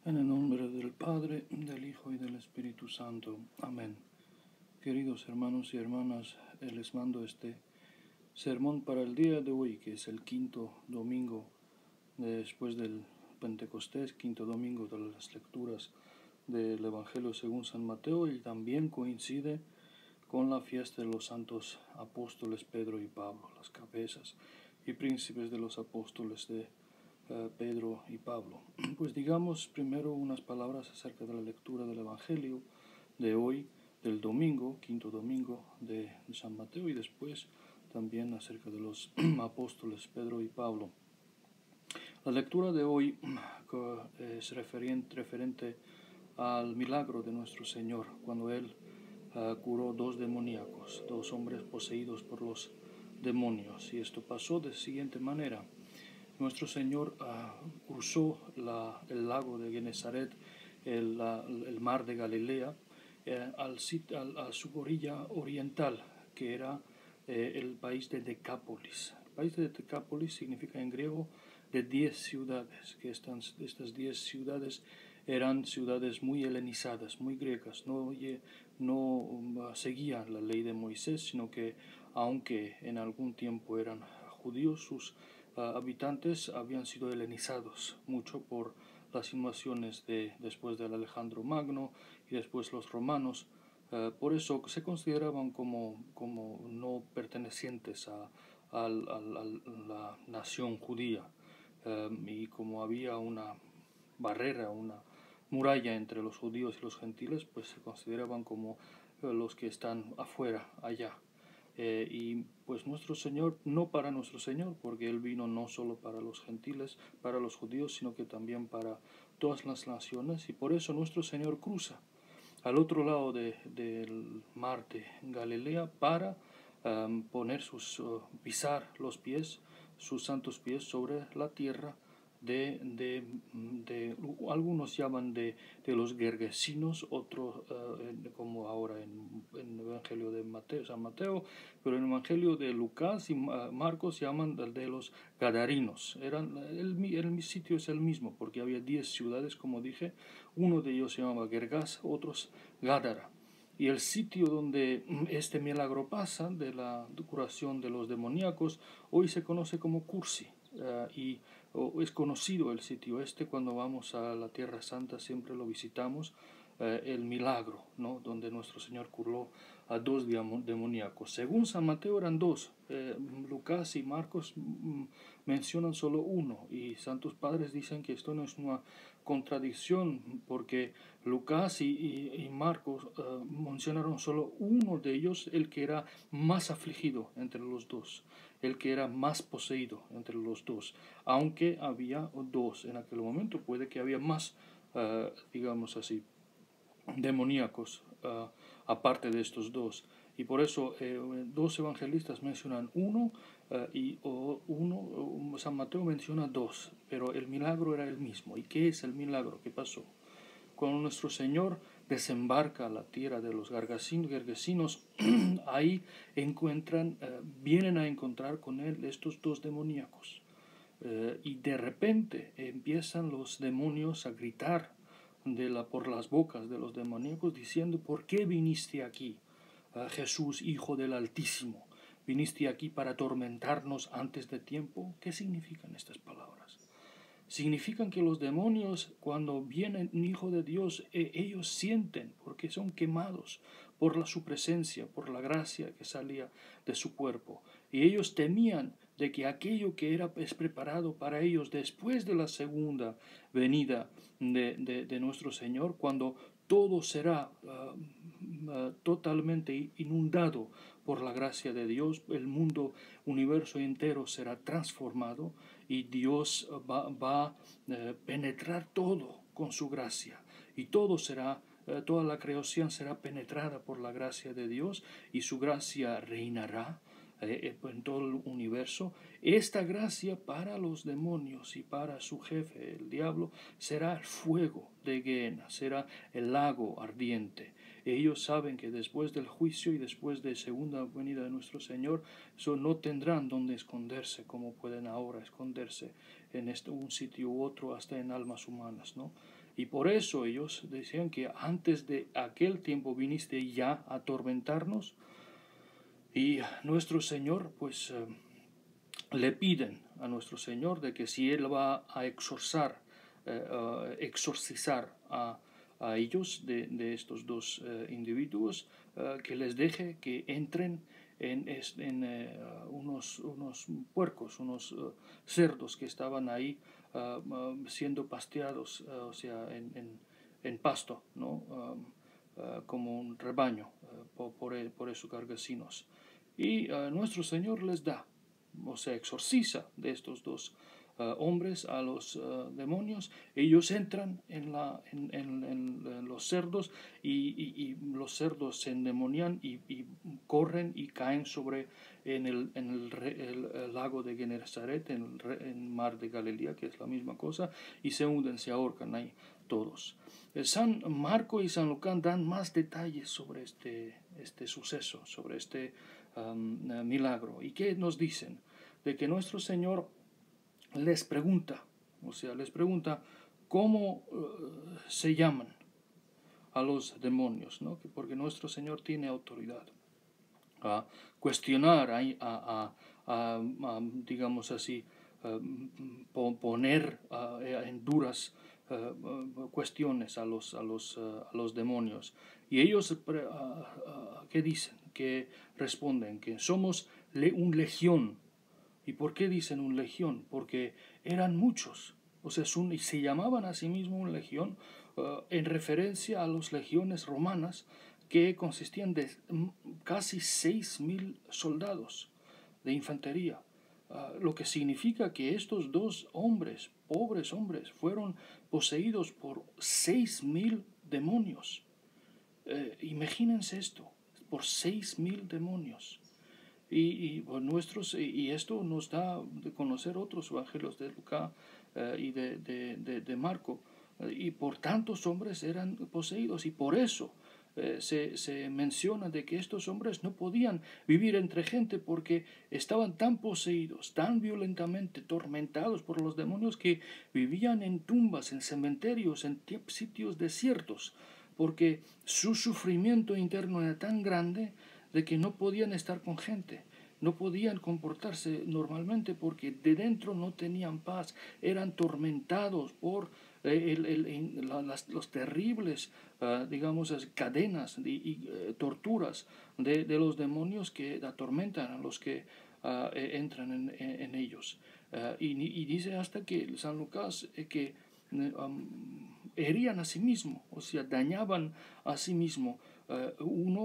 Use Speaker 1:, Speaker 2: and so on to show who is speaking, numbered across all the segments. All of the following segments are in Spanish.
Speaker 1: En el nombre del Padre, del Hijo y del Espíritu Santo. Amén. Queridos hermanos y hermanas, les mando este sermón para el día de hoy, que es el quinto domingo después del Pentecostés, quinto domingo de las lecturas del Evangelio según San Mateo, y también coincide con la fiesta de los santos apóstoles Pedro y Pablo, las cabezas y príncipes de los apóstoles de Pedro y Pablo. Pues digamos primero unas palabras acerca de la lectura del Evangelio de hoy, del domingo, quinto domingo de San Mateo, y después también acerca de los apóstoles Pedro y Pablo. La lectura de hoy es referente al milagro de nuestro Señor, cuando Él curó dos demoníacos, dos hombres poseídos por los demonios. Y esto pasó de la siguiente manera. Nuestro Señor cruzó el lago de Genesaret, el mar de Galilea, a su orilla oriental, que era el país de Decápolis. El país de Decápolis significa en griego de 10 ciudades, que estas 10 ciudades eran ciudades muy helenizadas, muy griegas, no seguían la ley de Moisés, sino que aunque en algún tiempo eran judíos, sus habitantes habían sido helenizados mucho por las invasiones después del Alejandro Magno y después los romanos. Por eso se consideraban como no pertenecientes a la nación judía, y como había una barrera, una muralla entre los judíos y los gentiles, pues se consideraban como los que están afuera, allá. Y pues nuestro Señor, no para nuestro Señor, porque Él vino no solo para los gentiles, para los judíos, sino que también para todas las naciones, y por eso nuestro Señor cruza al otro lado del mar de Galilea para pisar los pies, sus santos pies sobre la tierra algunos llaman de los gergesinos, otros como ahora en el Evangelio de San Mateo, pero en el Evangelio de Lucas y Marcos llaman de los gadarinos. El sitio es el mismo, porque había 10 ciudades, como dije. Uno de ellos se llamaba Gergas, otros Gádara. Y el sitio donde este milagro pasa, de la curación de los demoníacos, hoy se conoce como Cursi. Y es conocido el sitio este. Cuando vamos a la Tierra Santa siempre lo visitamos, el milagro, ¿no?, donde nuestro Señor curó a dos demoníacos. Según San Mateo eran dos, Lucas y Marcos mencionan solo uno, y Santos Padres dicen que esto no es una contradicción, porque Lucas y Marcos mencionaron solo uno de ellos, el que era más afligido entre los dos, el que era más poseído entre los dos, aunque había dos en aquel momento. Puede que había más, digamos así, demoníacos aparte de estos dos, y por eso dos evangelistas mencionan uno, San Mateo menciona dos, pero el milagro era el mismo. ¿Y qué es el milagro que pasó? Cuando nuestro Señor desembarca a la tierra de los gergesinos, ahí vienen a encontrar con él estos dos demoníacos, y de repente empiezan los demonios a gritar por las bocas de los demoníacos, diciendo: ¿por qué viniste aquí, Jesús, Hijo del Altísimo? ¿Viniste aquí para atormentarnos antes de tiempo? ¿Qué significan estas palabras? Significan que los demonios, cuando viene un hijo de Dios, ellos sienten, porque son quemados por su presencia, por la gracia que salía de su cuerpo. Y ellos temían de que aquello que es preparado para ellos después de la segunda venida de nuestro Señor, cuando todo será totalmente inundado por la gracia de Dios, el mundo, universo entero será transformado, y Dios va a penetrar todo con su gracia, y toda la creación será penetrada por la gracia de Dios, y su gracia reinará en todo el universo. Esta gracia para los demonios y para su jefe, el diablo, será el fuego de Gehenna, será el lago ardiente. Ellos saben que después del juicio y después de segunda venida de nuestro Señor, no tendrán donde esconderse como pueden ahora esconderse en un sitio u otro, hasta en almas humanas, ¿no? Y por eso ellos decían que antes de aquel tiempo viniste ya a atormentarnos. Y nuestro Señor, pues, le piden a nuestro Señor de que si Él va a exorcizar a ellos de estos dos individuos, que les deje que entren en unos puercos, unos cerdos que estaban ahí siendo pasteados, o sea, en pasto, ¿no? Como un rebaño, por esos cargasinos. Y nuestro Señor les da, o sea, exorciza de estos dos hombres a los demonios. Ellos entran en los cerdos y los cerdos se endemonian y corren y caen en el lago de Genesaret, en el mar de Galilea, que es la misma cosa, y se hunden, se ahorcan ahí todos. San Marco y San Lucas dan más detalles sobre este suceso, sobre este milagro. ¿Y qué nos dicen? De que nuestro Señor les pregunta, o sea, les pregunta cómo se llaman a los demonios, ¿no? Porque nuestro Señor tiene autoridad a cuestionar, digamos así, poner en duras cuestiones a los demonios. Y ellos, ¿qué dicen? Que responden que somos un legión. ¿Y por qué dicen un legión? Porque eran muchos. O sea, se llamaban a sí mismos un legión en referencia a las legiones romanas que consistían de casi 6.000 soldados de infantería. Lo que significa que estos dos hombres, pobres hombres, fueron poseídos por 6.000 demonios. Imagínense esto, por 6.000 demonios. Y esto nos da de conocer otros evangelios de Lucas y de Marco. Y por tantos hombres eran poseídos, y por eso se menciona de que estos hombres no podían vivir entre gente porque estaban tan poseídos, tan violentamente tormentados por los demonios, que vivían en tumbas, en cementerios, en sitios desiertos, porque su sufrimiento interno era tan grande de que no podían estar con gente, no podían comportarse normalmente porque de dentro no tenían paz, eran tormentados por los terribles, digamos, cadenas y torturas de los demonios que atormentan a los que entran en ellos. Y dice hasta que San Lucas que herían a sí mismo, o sea, dañaban a sí mismo.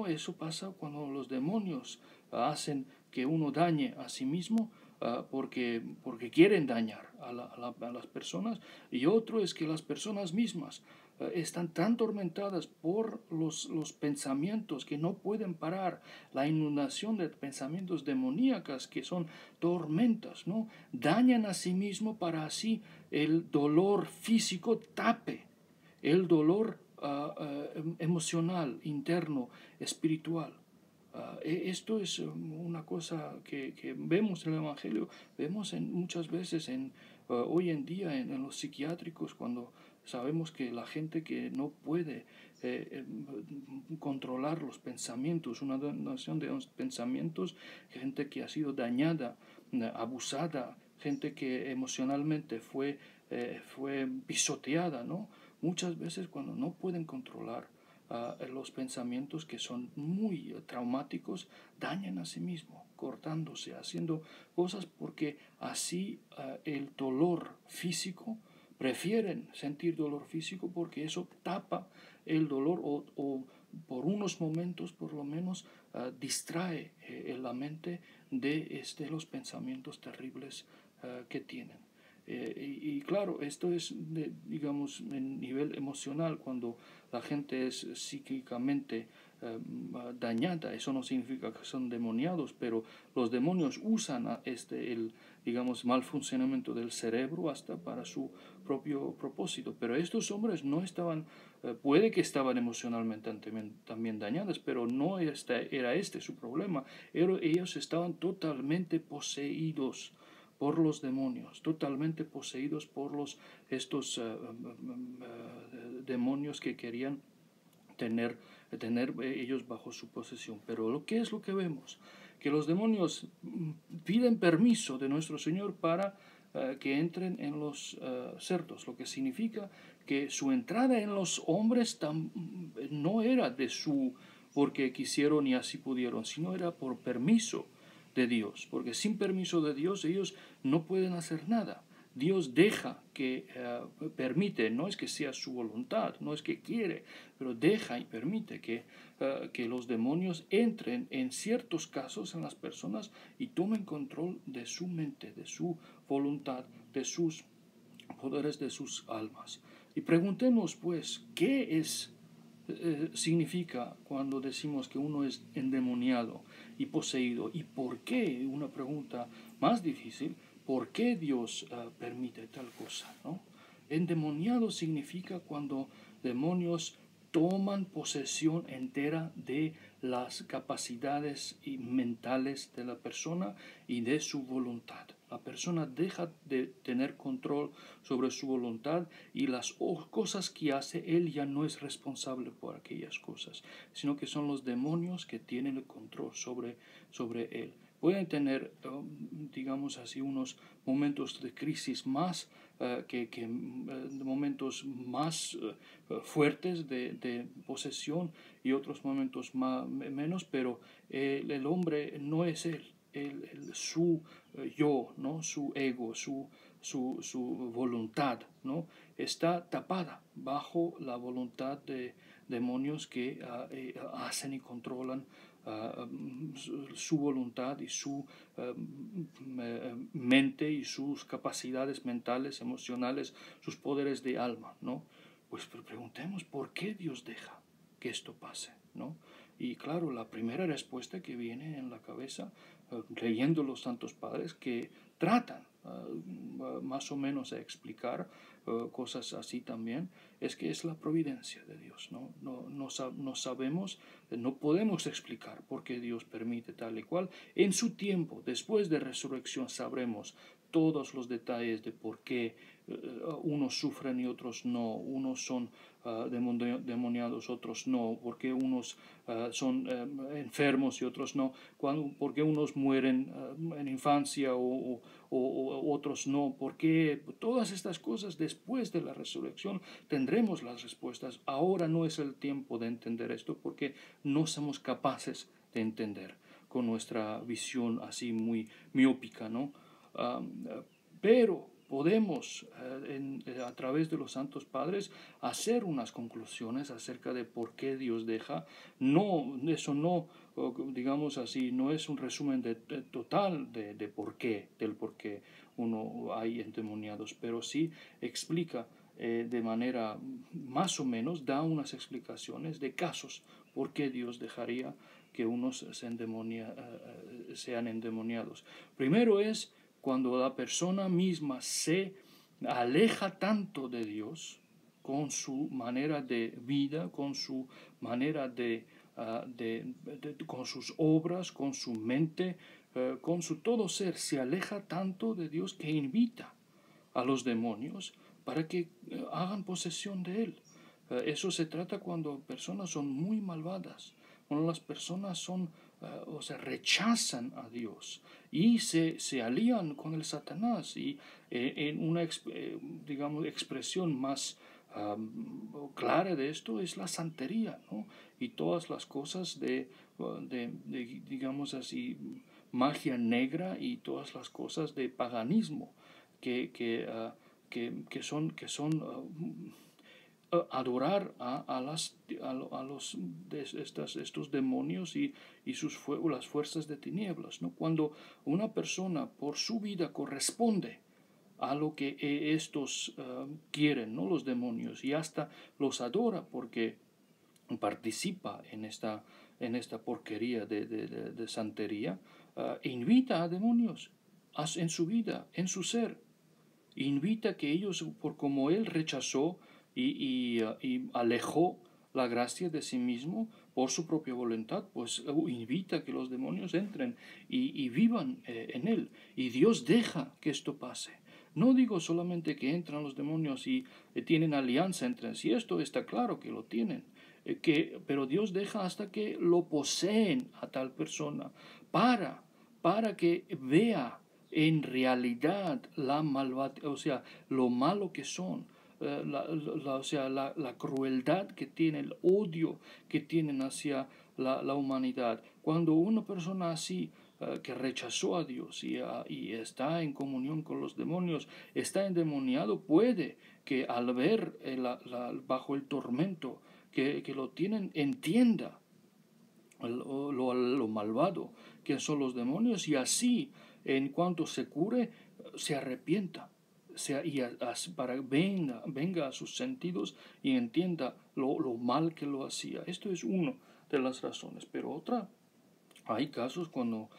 Speaker 1: Eso pasa cuando los demonios hacen que uno dañe a sí mismo porque quieren dañar a las personas, y otro es que las personas mismas están tan tormentadas por los pensamientos que no pueden parar, la inundación de pensamientos demoníacas que son tormentas, ¿no? Dañan a sí mismo para así el dolor físico tape el dolor emocional, interno, espiritual. Esto es una cosa que vemos en el Evangelio, vemos muchas veces hoy en día en los psiquiátricos, cuando sabemos que la gente que no puede controlar los pensamientos, una donación de los pensamientos, gente que ha sido dañada, abusada, gente que emocionalmente fue pisoteada, ¿no? Muchas veces cuando no pueden controlar los pensamientos que son muy traumáticos, dañan a sí mismo, cortándose, haciendo cosas porque así el dolor físico, prefieren sentir dolor físico porque eso tapa el dolor o por unos momentos por lo menos distrae la mente de los pensamientos terribles que tienen. Y claro, esto es, digamos, en nivel emocional, cuando la gente es psíquicamente dañada. Eso no significa que son demoniados, pero los demonios usan el, digamos, mal funcionamiento del cerebro hasta para su propio propósito. Pero estos hombres no estaban, puede que estaban emocionalmente también dañados, pero no era su problema. Ellos estaban totalmente poseídos por los demonios, totalmente poseídos por estos demonios que querían tener ellos bajo su posesión. Pero ¿qué es lo que vemos? Que los demonios piden permiso de nuestro Señor para que entren en los cerdos, lo que significa que su entrada en los hombres no era porque quisieron y así pudieron, sino era por permiso de Dios, porque sin permiso de Dios ellos no pueden hacer nada. Dios deja permite, no es que sea su voluntad, no es que quiere, pero deja y permite que los demonios entren en ciertos casos en las personas y tomen control de su mente, de su voluntad, de sus poderes, de sus almas. Y preguntemos pues, ¿qué significa cuando decimos que uno es endemoniado y poseído? ¿Y por qué? Una pregunta más difícil. ¿Por qué Dios permite tal cosa, ¿no? Endemoniado significa cuando demonios toman posesión entera de las capacidades mentales de la persona y de su voluntad. La persona deja de tener control sobre su voluntad y las cosas que hace, él ya no es responsable por aquellas cosas, sino que son los demonios que tienen el control sobre él. Pueden tener, digamos así, unos momentos de crisis más, momentos más fuertes de posesión y otros momentos menos, pero el hombre no es él. Su yo, ¿no? Su ego, su voluntad, ¿no? Está tapada bajo la voluntad de demonios que hacen y controlan su voluntad y su mente y sus capacidades mentales, emocionales, sus poderes de alma, ¿no? Pues preguntemos por qué Dios deja que esto pase, ¿no? Y claro, la primera respuesta que viene en la cabeza, leyendo los Santos Padres, que tratan más o menos a explicar cosas así también, es que es la providencia de Dios, ¿no? No sabemos, no podemos explicar por qué Dios permite tal y cual. En su tiempo, después de resurrección, sabremos todos los detalles de por qué unos sufren y otros no, unos son demoniados, otros no, porque unos son enfermos y otros no, porque unos mueren en infancia o otros no, porque todas estas cosas después de la resurrección tendremos las respuestas. Ahora no es el tiempo de entender esto porque no somos capaces de entender con nuestra visión así muy miópica, ¿no? Pero podemos, a través de los Santos Padres, hacer unas conclusiones acerca de por qué Dios deja. No, eso no, digamos así, no es un resumen total del por qué uno hay endemoniados, pero sí explica de manera más o menos, da unas explicaciones de casos por qué Dios dejaría que unos sean endemoniados. Primero es cuando la persona misma se aleja tanto de Dios con su manera de vida, con su manera con sus obras, con su mente, con su todo ser, se aleja tanto de Dios que invita a los demonios para que hagan posesión de él. Eso se trata cuando personas son muy malvadas, cuando las personas rechazan a Dios y se alían con el Satanás, y en una digamos expresión más clara de esto es la santería, ¿no? Y todas las cosas de digamos así, magia negra y todas las cosas de paganismo que son adorar a estos demonios y las fuerzas de tinieblas, ¿no? Cuando una persona por su vida corresponde a lo que estos quieren, ¿no? Los demonios, y hasta los adora porque participa en esta porquería de santería, invita a demonios en su vida, en su ser. Invita que ellos, por como él rechazó y alejó la gracia de sí mismo por su propia voluntad, pues invita que los demonios entren y vivan en él. Y Dios deja que esto pase. No digo solamente que entran los demonios y tienen alianza entre sí, esto está claro que lo tienen, pero Dios deja hasta que lo poseen a tal persona para que vea en realidad la malvad, o sea, lo malo que son, o sea, la crueldad que tienen, el odio que tienen hacia la humanidad. Cuando una persona así que rechazó a Dios y está en comunión con los demonios, está endemoniado, puede que al ver bajo el tormento que lo tienen, entienda lo malvado que son los demonios y así, en cuanto se cure, se arrepienta. Para venga a sus sentidos y entienda lo mal que lo hacía. Esto es una de las razones. Pero otra, hay casos cuando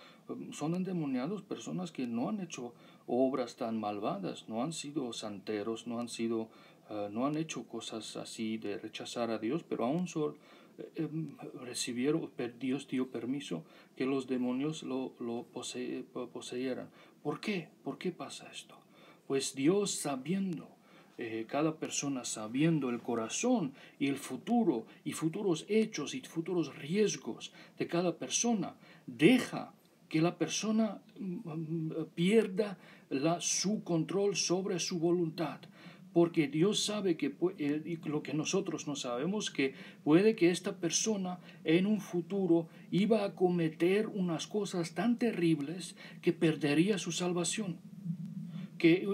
Speaker 1: son endemoniados personas que no han hecho obras tan malvadas, no han sido santeros, no han hecho cosas así de rechazar a Dios, pero aún recibieron, Dios dio permiso que los demonios lo poseyeran. ¿Por qué? ¿Por qué pasa esto? Pues Dios sabiendo, cada persona sabiendo el corazón y el futuro y futuros hechos y futuros riesgos de cada persona, deja que la persona pierda su control sobre su voluntad. Porque Dios sabe que lo que nosotros no sabemos, que puede que esta persona en un futuro iba a cometer unas cosas tan terribles que perdería su salvación, que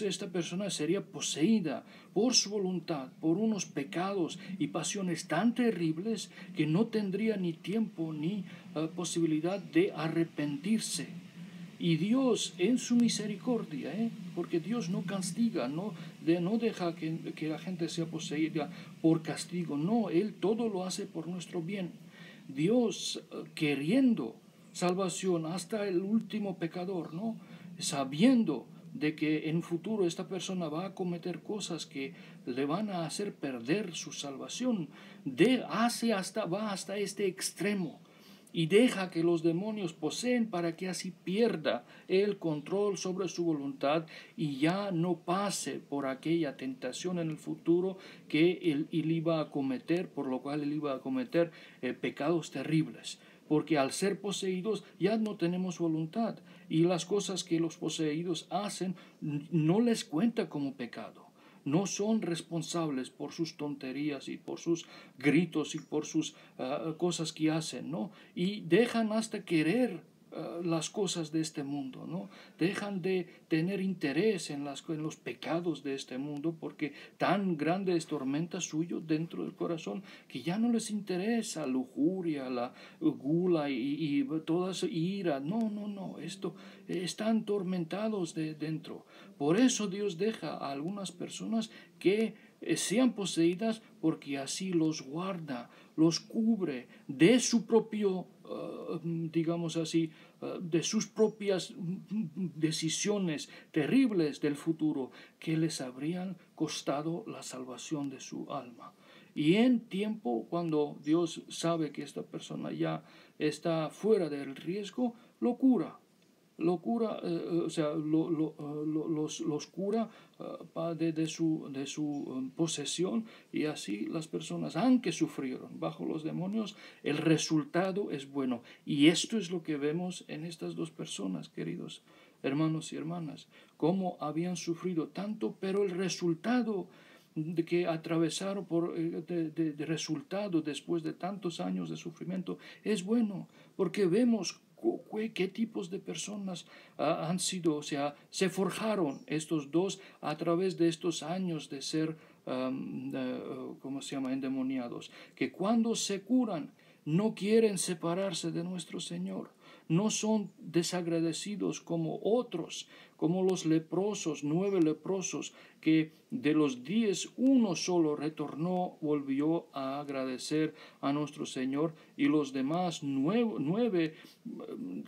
Speaker 1: esta persona sería poseída por su voluntad, por unos pecados y pasiones tan terribles que no tendría ni tiempo ni posibilidad de arrepentirse. Y Dios en su misericordia, porque Dios no castiga, no deja que la gente sea poseída por castigo, no, Él todo lo hace por nuestro bien. Dios queriendo salvación hasta el último pecador, ¿no? Sabiendo de que en futuro esta persona va a cometer cosas que le van a hacer perder su salvación, va hasta este extremo y deja que los demonios poseen para que así pierda el control sobre su voluntad y ya no pase por aquella tentación en el futuro que él iba a cometer, por lo cual él iba a cometer pecados terribles. Porque al ser poseídos ya no tenemos voluntad y las cosas que los poseídos hacen no les cuenta como pecado. No son responsables por sus tonterías y por sus gritos y por sus cosas que hacen, ¿no? Y dejan hasta querer las cosas de este mundo, ¿no? Dejan de tener interés en los pecados de este mundo porque tan grande es tormenta suyo dentro del corazón que ya no les interesa lujuria, la gula y toda esa ira. No, esto están tormentados de dentro. Por eso Dios deja a algunas personas que sean poseídas porque así los guarda, los cubre de su propio, digamos así, de sus propias decisiones terribles del futuro que les habrían costado la salvación de su alma. Y en tiempo, cuando Dios sabe que esta persona ya está fuera del riesgo, lo cura. O sea, los cura de su posesión y así las personas, aunque sufrieron bajo los demonios, el resultado es bueno. Y esto es lo que vemos en estas dos personas, queridos hermanos y hermanas, cómo habían sufrido tanto, pero el resultado de que atravesaron de resultado después de tantos años de sufrimiento es bueno, porque vemos qué tipos de personas han sido, o sea, se forjaron estos dos a través de estos años de ser, ¿cómo se llama?, endemoniados, que cuando se curan no quieren separarse de nuestro Señor, no son desagradecidos como otros, como los leprosos, 9 leprosos, que de los 10 uno solo retornó, volvió a agradecer a nuestro Señor, y los demás 9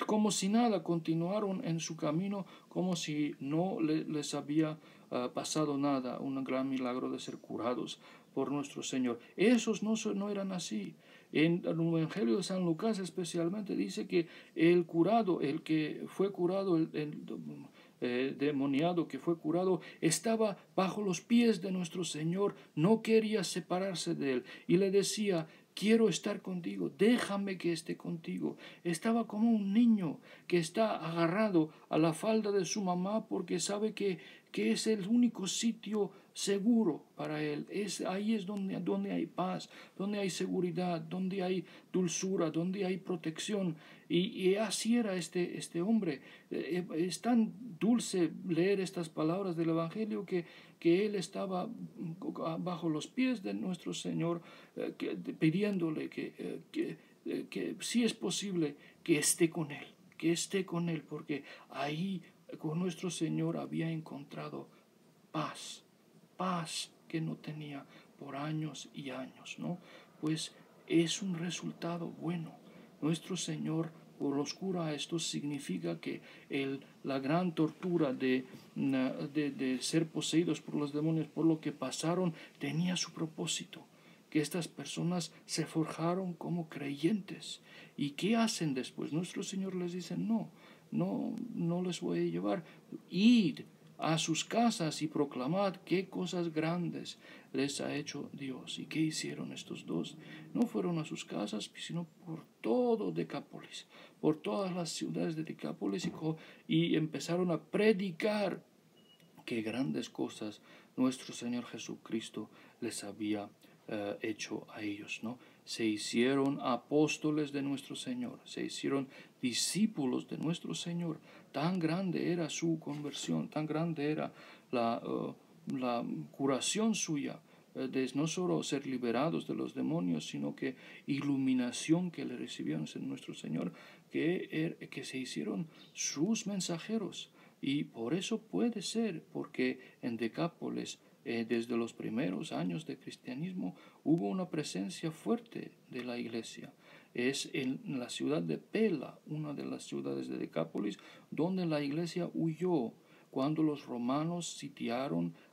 Speaker 1: como si nada, continuaron en su camino como si no les había pasado nada, un gran milagro de ser curados por nuestro Señor. Esos no eran así. En el Evangelio de San Lucas especialmente dice que el curado, el que fue curado demoniado que fue curado, estaba bajo los pies de nuestro Señor, no quería separarse de él y le decía: quiero estar contigo, déjame que esté contigo. Estaba como un niño que está agarrado a la falda de su mamá porque sabe que es el único sitio seguro para él. Ahí es donde hay paz, donde hay seguridad, donde hay dulzura, donde hay protección. Y así era este hombre. Es tan dulce leer estas palabras del Evangelio que él estaba bajo los pies de nuestro Señor, pidiéndole que si es posible que esté con él, porque ahí con nuestro Señor había encontrado paz, paz que no tenía por años y años, ¿no? Pues es un resultado bueno. Nuestro Señor los cura. Esto significa que la gran tortura de ser poseídos por los demonios, por lo que pasaron, tenía su propósito, que estas personas se forjaron como creyentes. ¿Y qué hacen después? Nuestro Señor les dice: no les voy a llevar. Id a sus casas y proclamad qué cosas grandes les ha hecho Dios. ¿Y qué hicieron estos dos? No fueron a sus casas, sino por todo Decápolis, por todas las ciudades de Decápolis, y empezaron a predicar qué grandes cosas nuestro Señor Jesucristo les había hecho a ellos, ¿no? Se hicieron apóstoles de nuestro Señor, se hicieron discípulos de nuestro Señor. Tan grande era su conversión, tan grande era la curación suya, de no solo ser liberados de los demonios, sino que iluminación que le recibieron en nuestro Señor, que se hicieron sus mensajeros. Y por eso puede ser, porque en Decápolis, desde los primeros años de cristianismo, hubo una presencia fuerte de la iglesia. Es en la ciudad de Pela, una de las ciudades de Decápolis, donde la iglesia huyó cuando los romanos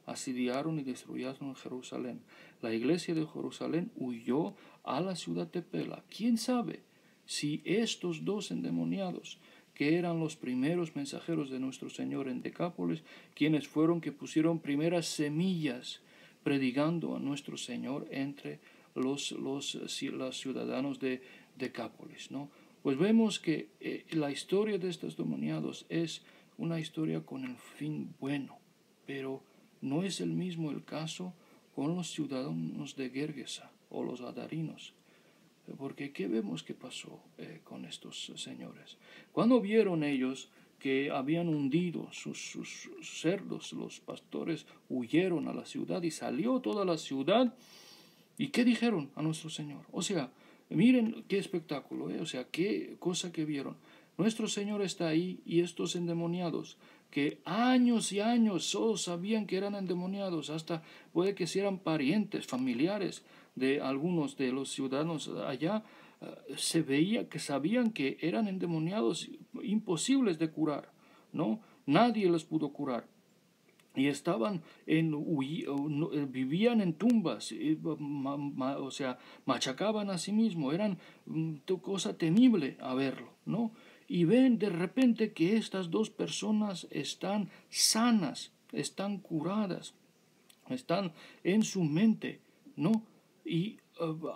Speaker 1: asediaron y destruyeron Jerusalén. La iglesia de Jerusalén huyó a la ciudad de Pela. ¿Quién sabe si estos dos endemoniados, que eran los primeros mensajeros de nuestro Señor en Decápolis, quienes fueron que pusieron primeras semillas predicando a nuestro Señor entre los ciudadanos de Decápolis, ¿no? Pues vemos que la historia de estos demoniados es una historia con el fin bueno, pero no es el mismo el caso con los ciudadanos de Gergesa o los adarinos. Porque ¿qué vemos que pasó con estos señores? Cuando vieron ellos que habían hundido sus cerdos, los pastores huyeron a la ciudad y salió toda la ciudad. ¿Y qué dijeron a nuestro Señor? O sea, miren qué espectáculo, o sea, qué cosa que vieron. Nuestro Señor está ahí y estos endemoniados, que años y años solo sabían que eran endemoniados, hasta puede que sean parientes, familiares de algunos de los ciudadanos allá, se veía que sabían que eran endemoniados imposibles de curar, ¿no? Nadie les pudo curar. Y vivían en tumbas, o sea, machacaban a sí mismos, eran cosa temible a verlo, ¿no? Y ven de repente que estas dos personas están sanas, están curadas, están en su mente, ¿no? Y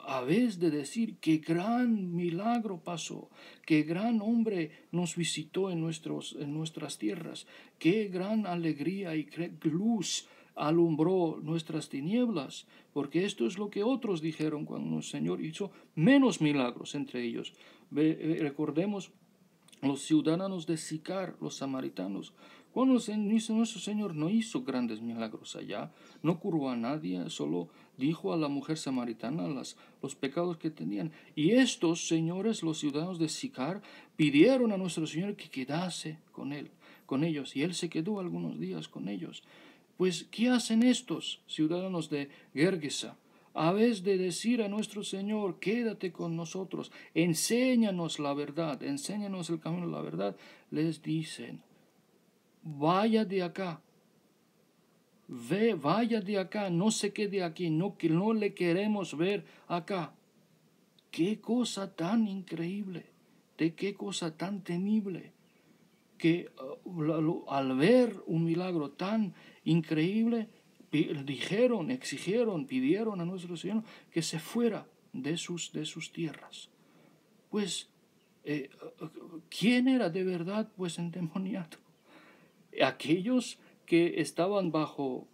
Speaker 1: a vez de decir qué gran milagro pasó, qué gran hombre nos visitó en nuestras tierras, qué gran alegría y luz alumbró nuestras tinieblas, porque esto es lo que otros dijeron cuando el Señor hizo menos milagros entre ellos. Recordemos los ciudadanos de Sicar, los samaritanos. Cuando nuestro Señor no hizo grandes milagros allá, no curó a nadie, solo dijo a la mujer samaritana los pecados que tenían. Y estos señores, los ciudadanos de Sicar, pidieron a nuestro Señor que quedase con ellos, y Él se quedó algunos días con ellos. Pues, ¿qué hacen estos ciudadanos de Gergesa? A vez de decir a nuestro Señor, quédate con nosotros, enséñanos la verdad, enséñanos el camino de la verdad, les dicen: vaya de acá, vaya de acá, no se quede aquí, que no le queremos ver acá. Qué cosa tan increíble, de qué cosa tan temible. que al ver un milagro tan increíble, pidieron a nuestro Señor que se fuera de sus tierras. Pues, ¿quién era de verdad pues endemoniado? Aquellos que estaban bajo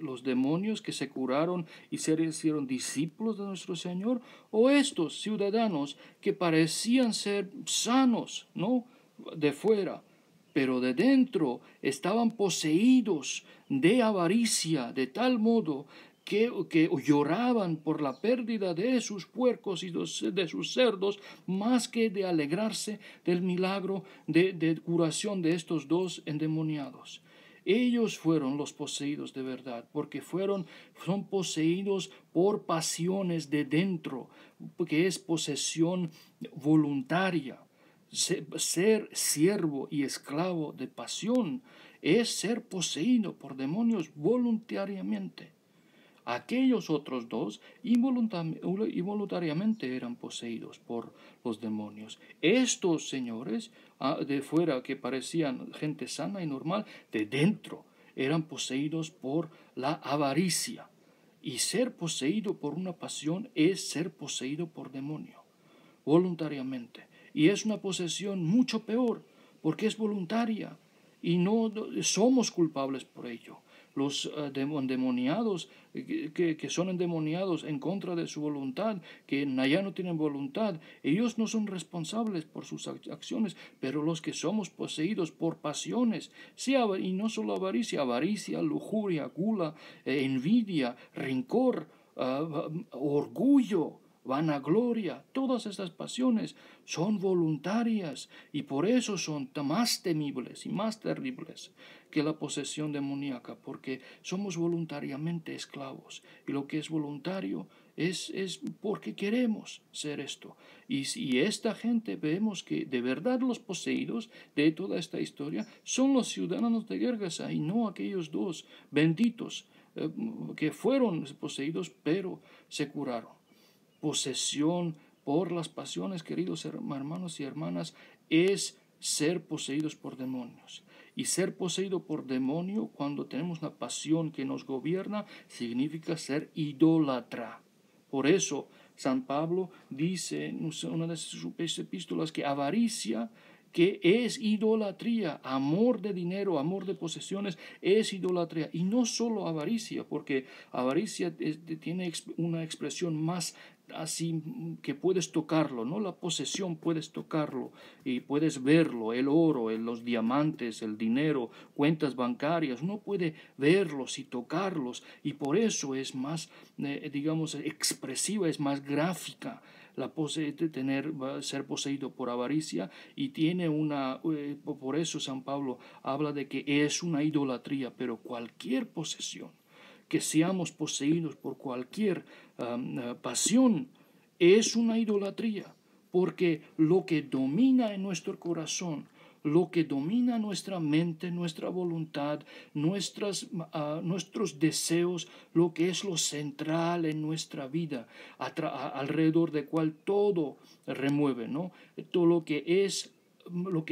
Speaker 1: los demonios, que se curaron y se hicieron discípulos de nuestro Señor, o estos ciudadanos que parecían ser sanos, ¿no?, de fuera, pero de dentro estaban poseídos de avaricia, de tal modo que lloraban por la pérdida de sus puercos y de sus cerdos, más que de alegrarse del milagro de curación de estos dos endemoniados. Ellos fueron los poseídos de verdad, porque son poseídos por pasiones de dentro, que es posesión voluntaria. Ser siervo y esclavo de pasión es ser poseído por demonios voluntariamente. Aquellos otros dos involuntariamente eran poseídos por los demonios. Estos señores de fuera, que parecían gente sana y normal, de dentro eran poseídos por la avaricia. Y ser poseído por una pasión es ser poseído por demonio, voluntariamente. Y es una posesión mucho peor, porque es voluntaria y no somos culpables por ello. Los endemoniados que son endemoniados en contra de su voluntad, que ya no tienen voluntad, ellos no son responsables por sus acciones, pero los que somos poseídos por pasiones, sí, y no solo avaricia, lujuria, gula, envidia, rencor, orgullo, vanagloria, todas estas pasiones son voluntarias y por eso son más temibles y más terribles que la posesión demoníaca, porque somos voluntariamente esclavos y lo que es voluntario es porque queremos ser esto. Y esta gente, vemos que de verdad los poseídos de toda esta historia son los ciudadanos de Gergasa y no aquellos dos benditos que fueron poseídos pero se curaron. Posesión por las pasiones, queridos hermanos y hermanas, es ser poseídos por demonios. Y ser poseído por demonio, cuando tenemos una pasión que nos gobierna, significa ser idólatra. Por eso San Pablo dice en una de sus epístolas que avaricia, que es idolatría, amor de dinero, amor de posesiones, es idolatría. Y no solo avaricia, porque avaricia tiene una expresión más así que puedes tocarlo, ¿no? La posesión puedes tocarlo y puedes verlo, el oro, los diamantes, el dinero, cuentas bancarias, uno puede verlos y tocarlos y por eso es más, digamos, expresiva, es más gráfica ser poseído por avaricia y tiene por eso San Pablo habla de que es una idolatría, pero cualquier posesión, que seamos poseídos por cualquier pasión, es una idolatría, porque lo que domina en nuestro corazón, lo que domina nuestra mente, nuestra voluntad, nuestros deseos, lo que es lo central en nuestra vida, alrededor de cual todo remueve, ¿no? Todo lo que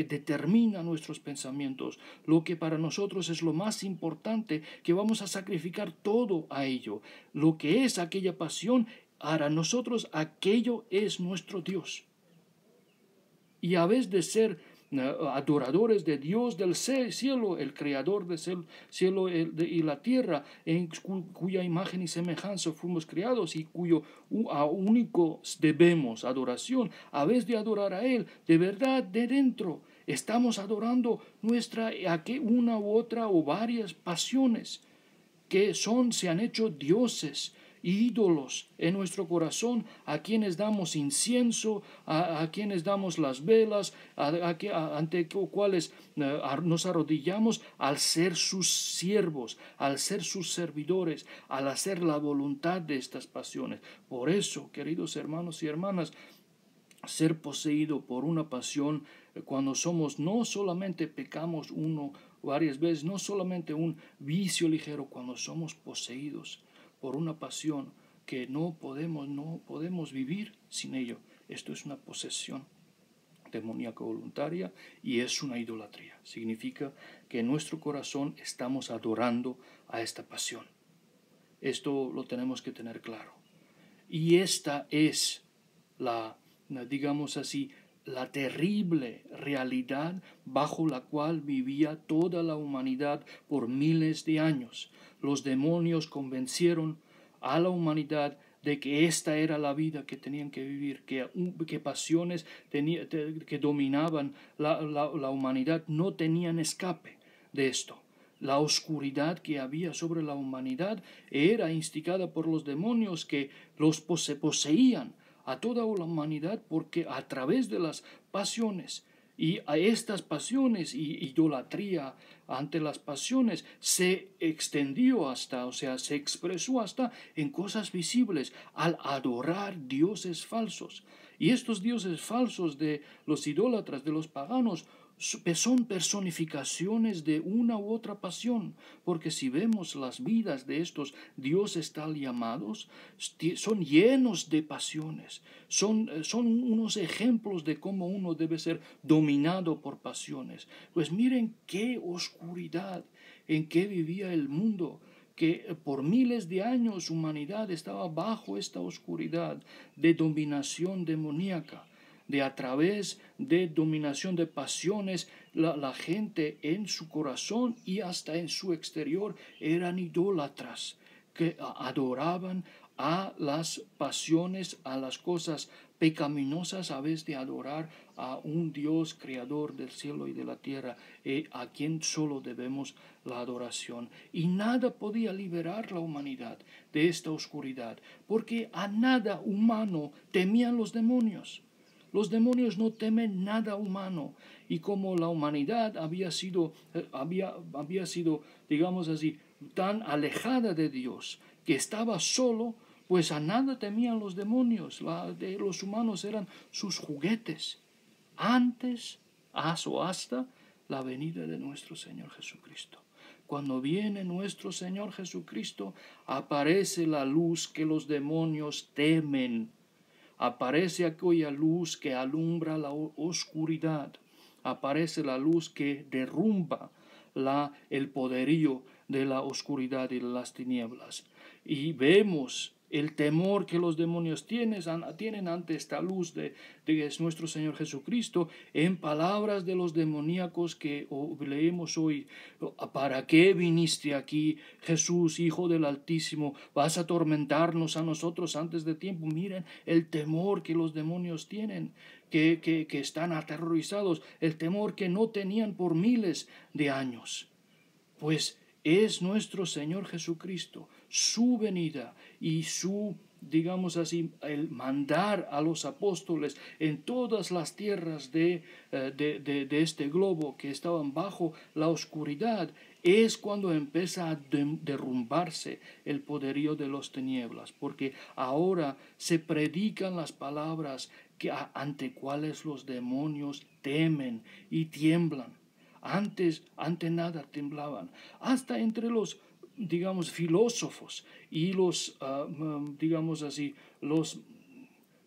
Speaker 1: determina nuestros pensamientos, lo que para nosotros es lo más importante, que vamos a sacrificar todo a ello. Lo que es aquella pasión, para nosotros aquello es nuestro Dios. Y a vez de ser adoradores de Dios del cielo, el creador del cielo y la tierra, en cuya imagen y semejanza fuimos creados y cuyo único debemos adoración, a vez de adorar a Él, de verdad, de dentro, estamos adorando una u otra o varias pasiones que se han hecho dioses, ídolos en nuestro corazón, a quienes damos incienso, a quienes damos las velas, ante cuales nos arrodillamos al ser sus siervos, al ser sus servidores, al hacer la voluntad de estas pasiones. Por eso, queridos hermanos y hermanas, ser poseído por una pasión, cuando no solamente pecamos varias veces, no solamente un vicio ligero, cuando somos poseídos por una pasión que no podemos vivir sin ello. Esto es una posesión. demoníaca voluntaria y es una idolatría. Significa que en nuestro corazón estamos adorando a esta pasión. Esto lo tenemos que tener claro. Y esta es digamos así, la terrible realidad bajo la cual vivía toda la humanidad por miles de años. Los demonios convencieron a la humanidad de que esta era la vida que tenían que vivir, que pasiones que dominaban la humanidad no tenían escape de esto. La oscuridad que había sobre la humanidad era instigada por los demonios que los poseían a toda la humanidad, porque a través de las pasiones y a estas pasiones y idolatría ante las pasiones se extendió se expresó hasta en cosas visibles al adorar dioses falsos. Y estos dioses falsos de los idólatras, de los paganos, son personificaciones de una u otra pasión, porque si vemos las vidas de estos dioses tal llamados, son llenos de pasiones, son unos ejemplos de cómo uno debe ser dominado por pasiones. Pues miren qué oscuridad en que vivía el mundo, que por miles de años humanidad estaba bajo esta oscuridad de dominación demoníaca, de a través de dominación de pasiones, la gente en su corazón y hasta en su exterior eran idólatras, que adoraban a las pasiones, a las cosas pecaminosas, a vez de adorar a un Dios creador del cielo y de la tierra, a quien solo debemos la adoración. Y nada podía liberar la humanidad de esta oscuridad, porque a nada humano temían los demonios. Los demonios no temen nada humano, y como la humanidad había sido, digamos así, tan alejada de Dios, que estaba solo, pues a nada temían los demonios. Los humanos eran sus juguetes, antes o hasta la venida de nuestro Señor Jesucristo. Cuando viene nuestro Señor Jesucristo, aparece la luz que los demonios temen. Aparece aquella luz que alumbra la oscuridad. Aparece la luz que derrumba el poderío de la oscuridad y de las tinieblas. Y vemos el temor que los demonios tienen ante esta luz de nuestro Señor Jesucristo en palabras de los demoníacos que leemos hoy. ¿Para qué viniste aquí, Jesús, Hijo del Altísimo? ¿Vas a atormentarnos a nosotros antes de tiempo? Miren el temor que los demonios tienen, que están aterrorizados, el temor que no tenían por miles de años. Pues es nuestro Señor Jesucristo, su venida y digamos así, el mandar a los apóstoles en todas las tierras de este globo que estaban bajo la oscuridad, es cuando empieza a derrumbarse el poderío de las tinieblas, porque ahora se predican las palabras ante cuales los demonios temen y tiemblan. Ante nada temblaban, hasta entre los, digamos, filósofos y los, digamos así, los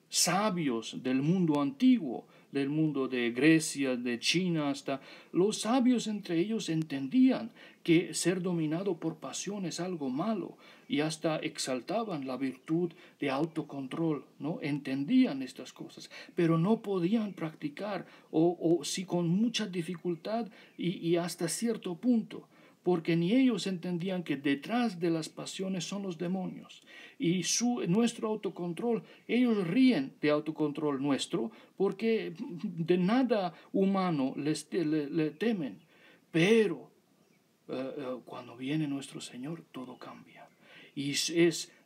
Speaker 1: sabios del mundo antiguo, del mundo de Grecia, de China, hasta los sabios entre ellos entendían que ser dominado por pasión es algo malo y hasta exaltaban la virtud de autocontrol, ¿no? Entendían estas cosas, pero no podían practicar o sí con mucha dificultad y hasta cierto punto, porque ni ellos entendían que detrás de las pasiones son los demonios. Y nuestro autocontrol, ellos ríen de autocontrol nuestro, porque de nada humano le temen. Pero cuando viene nuestro Señor, todo cambia. Y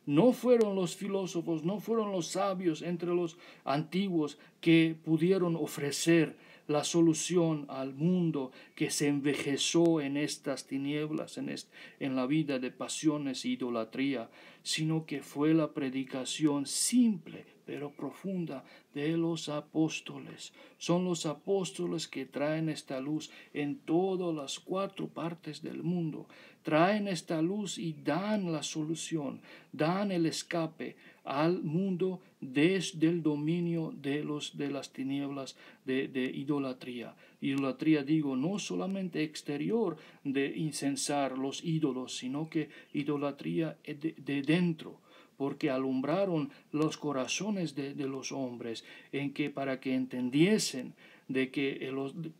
Speaker 1: no fueron los filósofos, no fueron los sabios entre los antiguos que pudieron ofrecer la solución al mundo que se envejeció en estas tinieblas, en la vida de pasiones e idolatría, sino que fue la predicación simple pero profunda de los apóstoles. Son los apóstoles que traen esta luz en todas las 4 partes del mundo, traen esta luz y dan la solución, dan el escape al mundo desde el dominio de las tinieblas de idolatría. Idolatría, digo, no solamente exterior de incensar los ídolos, sino que idolatría de dentro, porque alumbraron los corazones de los hombres en que para que entendiesen de que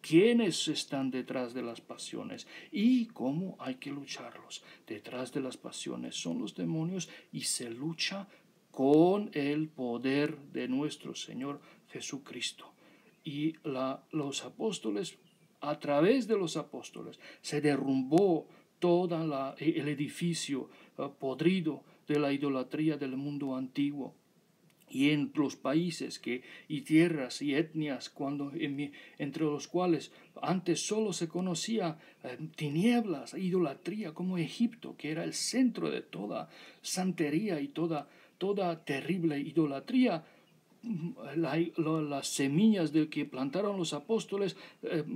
Speaker 1: quiénes están detrás de las pasiones y cómo hay que lucharlos. Detrás de las pasiones son los demonios y se lucha con el poder de nuestro Señor Jesucristo. Y los apóstoles, a través de los apóstoles, se derrumbó todo el edificio podrido de la idolatría del mundo antiguo. Y en los países y tierras y etnias entre los cuales antes solo se conocía tinieblas, idolatría, como Egipto, que era el centro de toda santería y toda terrible idolatría, las semillas de que plantaron los apóstoles,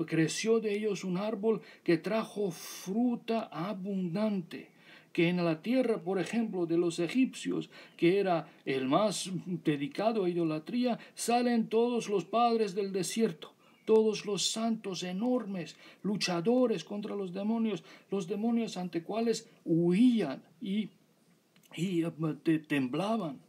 Speaker 1: creció de ellos un árbol que trajo fruta abundante, que en la tierra, por ejemplo, de los egipcios, que era el más dedicado a idolatría, salen todos los padres del desierto, todos los santos enormes, luchadores contra los demonios ante cuales huían y temblaban.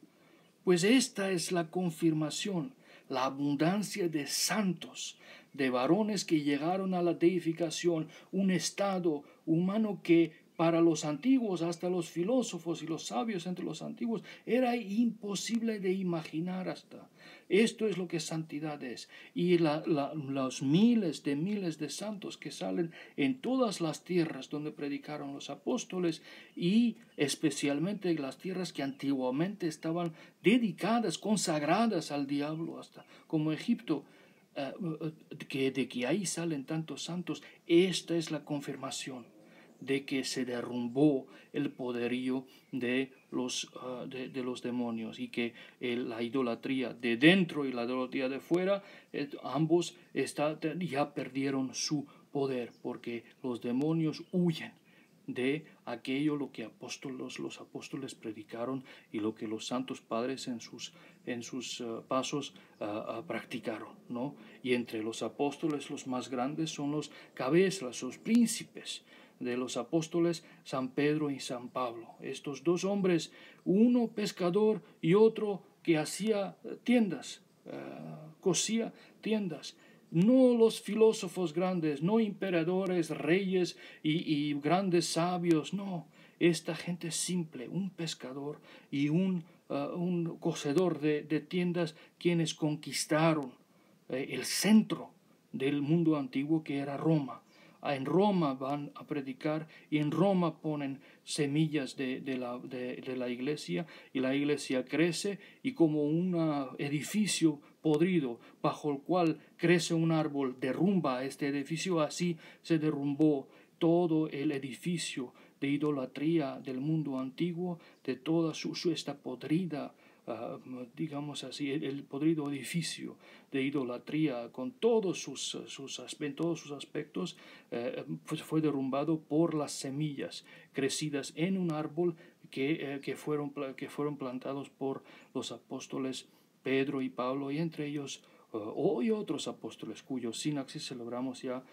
Speaker 1: Pues esta es la confirmación, la abundancia de santos, de varones que llegaron a la deificación, un estado humano que para los antiguos, hasta los filósofos y los sabios entre los antiguos, era imposible de imaginar hasta. Esto es lo que santidad es. Y los miles de santos que salen en todas las tierras donde predicaron los apóstoles, y especialmente las tierras que antiguamente estaban dedicadas, consagradas al diablo, hasta como Egipto, de que ahí salen tantos santos. Esta es la confirmación de que se derrumbó el poderío de los demonios, y que la idolatría de dentro y la idolatría de fuera, ambos ya perdieron su poder, porque los demonios huyen de aquello lo que los apóstoles predicaron y lo que los santos padres en sus pasos practicaron, ¿no? Y entre los apóstoles los más grandes son los cabezas, los príncipes de los apóstoles, San Pedro y San Pablo. Estos dos hombres, uno pescador y otro que hacía tiendas, cosía tiendas. No los filósofos grandes, no emperadores, reyes y grandes sabios, no. Esta gente simple, un pescador y un cosedor de tiendas, quienes conquistaron el centro del mundo antiguo, que era Roma. En Roma van a predicar y en Roma ponen semillas de la iglesia, y la iglesia crece, y como un edificio podrido bajo el cual crece un árbol derrumba este edificio, así se derrumbó todo el edificio de idolatría del mundo antiguo, de toda esta podrida, digamos así, el podrido edificio de idolatría con todos sus aspectos, fue derrumbado por las semillas crecidas en un árbol que fueron plantados por los apóstoles Pedro y Pablo, y entre ellos hoy otros apóstoles cuyos sinaxis celebramos ya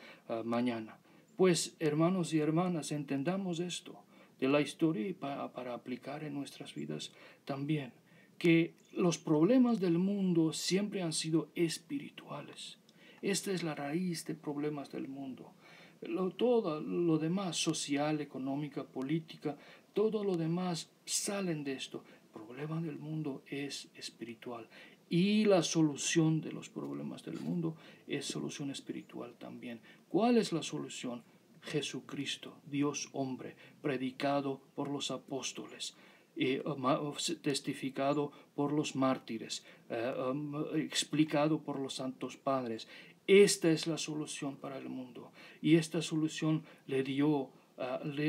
Speaker 1: mañana. Pues, hermanos y hermanas, entendamos esto de la historia y para aplicar en nuestras vidas también, que los problemas del mundo siempre han sido espirituales. Esta es la raíz de problemas del mundo. Todo lo demás, social, económica, política, todo lo demás salen de esto. El problema del mundo es espiritual, y la solución de los problemas del mundo es solución espiritual también. ¿Cuál es la solución? Jesucristo, Dios hombre, predicado por los apóstoles, testificado por los mártires, explicado por los santos padres. Esta es la solución para el mundo, y esta solución le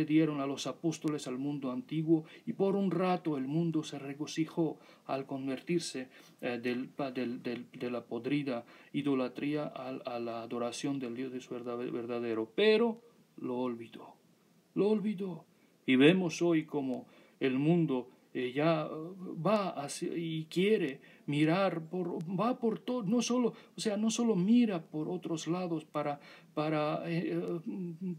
Speaker 1: dieron a los apóstoles al mundo antiguo, y por un rato el mundo se regocijó al convertirse de la podrida idolatría a la adoración del Dios de su verdadero, pero lo olvidó. Y vemos hoy como el mundo ya va hacia, y quiere mirar va por todo, no solo mira por otros lados para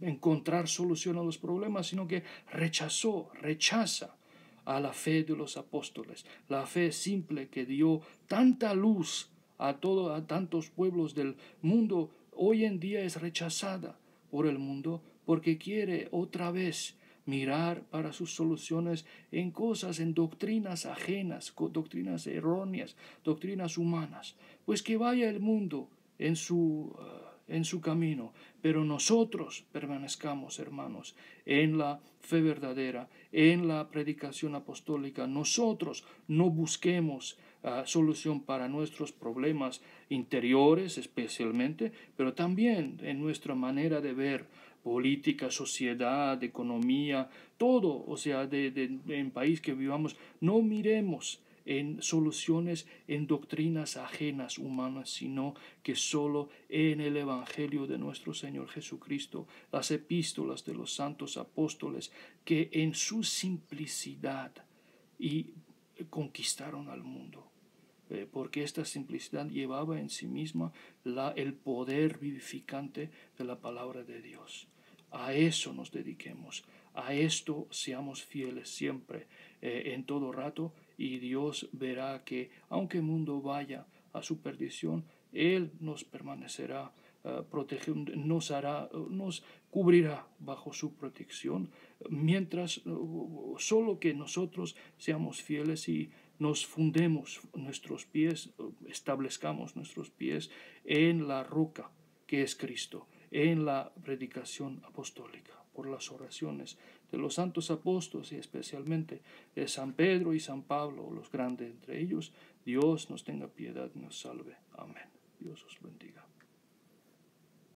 Speaker 1: encontrar solución a los problemas, sino que rechaza a la fe de los apóstoles, la fe simple que dio tanta luz a tantos pueblos del mundo. Hoy en día es rechazada por el mundo porque quiere otra vez mirar para sus soluciones en cosas, en doctrinas ajenas, doctrinas erróneas, doctrinas humanas. Pues que vaya el mundo en su camino, pero nosotros permanezcamos, hermanos, en la fe verdadera, en la predicación apostólica. Nosotros no busquemos solución para nuestros problemas interiores especialmente, pero también en nuestra manera de ver política, sociedad, economía, todo, o sea, en país que vivamos, no miremos en soluciones, en doctrinas ajenas humanas, sino que solo en el Evangelio de nuestro Señor Jesucristo, las epístolas de los santos apóstoles, que en su simplicidad y conquistaron al mundo. Porque esta simplicidad llevaba en sí misma el poder vivificante de la palabra de Dios. A eso nos dediquemos, a esto seamos fieles siempre, en todo rato, y Dios verá que aunque el mundo vaya a su perdición, Él nos permanecerá protegiendo, nos cubrirá bajo su protección, mientras solo que nosotros seamos fieles y nos fundemos nuestros pies, establezcamos nuestros pies en la roca que es Cristo, en la predicación apostólica, por las oraciones de los santos apóstoles y especialmente de San Pedro y San Pablo, los grandes entre ellos. Dios nos tenga piedad y nos salve. Amén. Dios os bendiga.